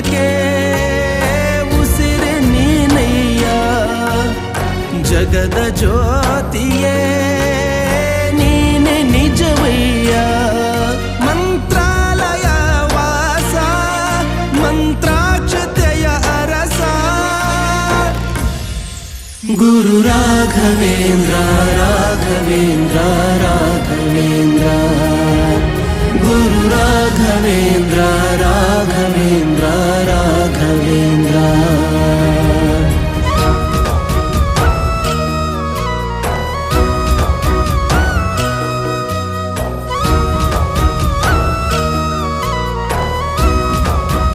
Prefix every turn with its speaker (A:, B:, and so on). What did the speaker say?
A: ಜೀವಕ್ಕೆ ಉಸಿರೆ ನೀನಯ್ಯ, ಜಗದ ಜ್ಯೋತಿಯೇ ನೀನೆ ನಿಜವಯ್ಯ. ಮಂತ್ರಾಲಯ ವಾಸ ಮಂತ್ರಾಕ್ಷತೆಯ ಅರಸ ಗುರು ರಾಘವೇಂದ್ರ ರಾಘವೇಂದ್ರ ರಾಘವೇಂದ್ರ ಗುರು ರಾಘವೇಂದ್ರ